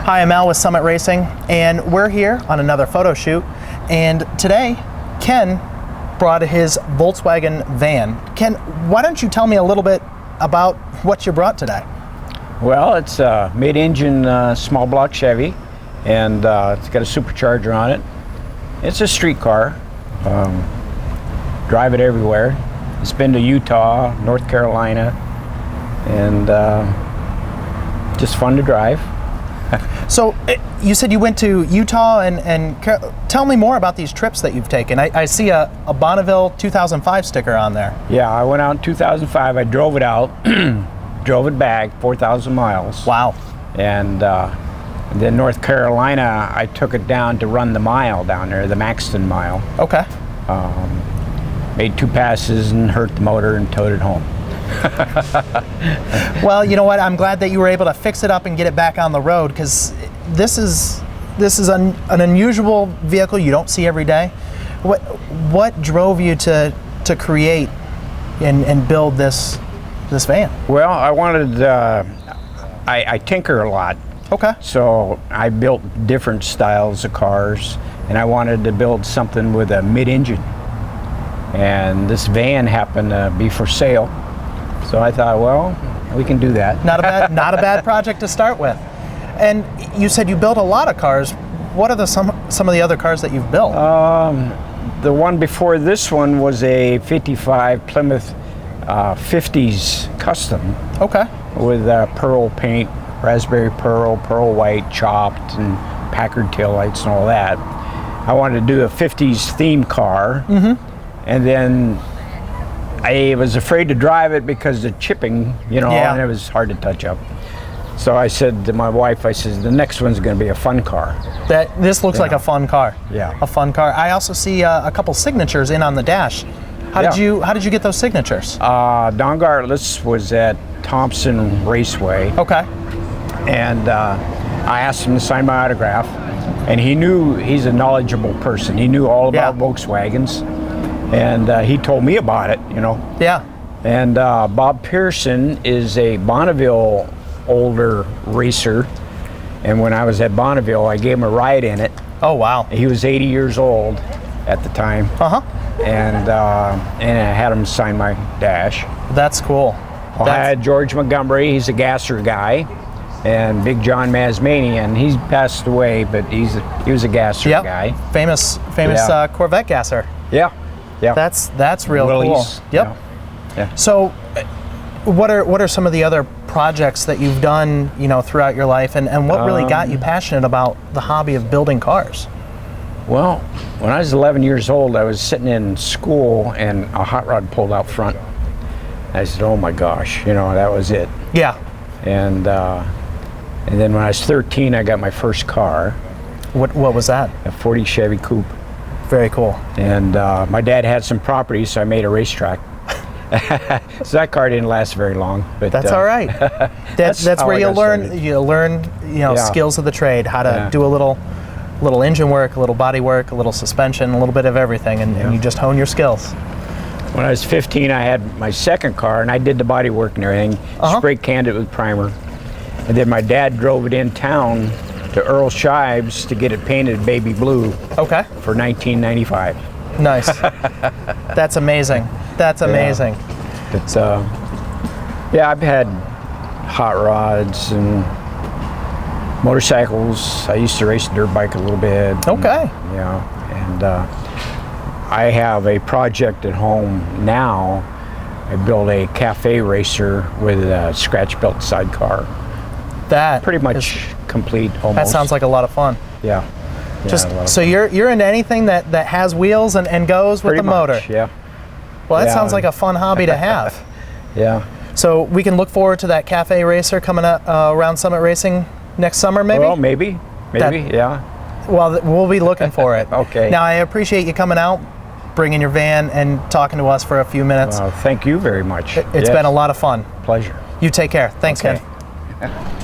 Hi, I'm Al with Summit Racing, and we're here on another photo shoot. And today, Ken brought his Volkswagen van. Ken, why don't you tell me a little bit about what you brought today? Well, it's a mid-engine small block Chevy, and it's got a supercharger on it. It's a street car. Drive it everywhere. It's been to Utah, North Carolina, and just fun to drive. So you said you went to Utah, and tell me more about these trips that you've taken. I see a Bonneville 2005 sticker on there. Yeah, I went out in 2005. I drove it out, drove it back, 4,000 miles. Wow. And then North Carolina, I took it down to run the mile down there, the Maxton mile. Okay. Made 2 passes and hurt the motor and towed it home. Well, you know what? I'm glad that you were able to fix it up and get it back on the road, because this is an unusual vehicle you don't see every day. What drove you to create and build this van? Well, I wanted, I tinker a lot. Okay. So I built different styles of cars, and I wanted to build something with a mid-engine. And this van happened to be for sale. So I thought, well, we can do that. Not a bad project to start with. And you said you built a lot of cars. What are some of the other cars that you've built? The one before this one was a 55 Plymouth 50s custom. Okay. With pearl paint, raspberry pearl, pearl white, chopped, and Packard taillights and all that. I wanted to do a 50s theme car. Mm-hmm. And then I was afraid to drive it because of the chipping, you know, and it was hard to touch up. So I said to my wife, I said, the next one's going to be a fun car. This looks like a fun car. Yeah. A fun car. I also see a couple signatures in on the dash. How did you get those signatures? Don Gartless was at Thompson Raceway. Okay. And I asked him to sign my autograph, and he knew, he's a knowledgeable person. He knew all about Volkswagens. And he told me about it, you know. Yeah. And Bob Pearson is a Bonneville older racer. And when I was at Bonneville, I gave him a ride in it. Oh, wow. He was 80 years old at the time. Uh-huh. And I had him sign my dash. That's cool. Well, I had George Montgomery, he's a gasser guy. And Big John Masmanian, he's passed away, but he was a gasser guy. Famous Corvette gasser. Yeah. Yeah, that's real Willys. Cool. Yep. Yeah. So, what are some of the other projects that you've done, you know, throughout your life, and what really got you passionate about the hobby of building cars? Well, when I was 11 years old, I was sitting in school and a hot rod pulled out front. I said, "Oh my gosh, you know, that was it." Yeah. And then when I was 13, I got my first car. What was that? A 40 Chevy Coupe. Very cool. And my dad had some property, so I made a racetrack. So that car didn't last very long, but that's all right. That's where you learn skills of the trade, how to do a little engine work, a little body work, a little suspension, a little bit of everything, and you just hone your skills. When I was 15, I had my second car, and I did the body work and everything, spray canned it with primer, and then my dad drove it in town to Earl Shives to get it painted baby blue. Okay. For $19.95. Nice. That's amazing. That's amazing. It's I've had hot rods and motorcycles. I used to race a dirt bike a little bit. Okay. And I have a project at home now. I built a cafe racer with a scratch built sidecar. That pretty much complete almost. That sounds like a lot of fun. Yeah. Just so you're into anything that has wheels and goes with the motor. Yeah. Well, that sounds like a fun hobby to have. Yeah. So we can look forward to that cafe racer coming up around Summit Racing next summer, maybe? Well, maybe, yeah. Well, we'll be looking for it. Okay. Now, I appreciate you coming out, bringing your van, and talking to us for a few minutes. Thank you very much. It's been a lot of fun. Pleasure. You take care. Thanks, okay. Ken.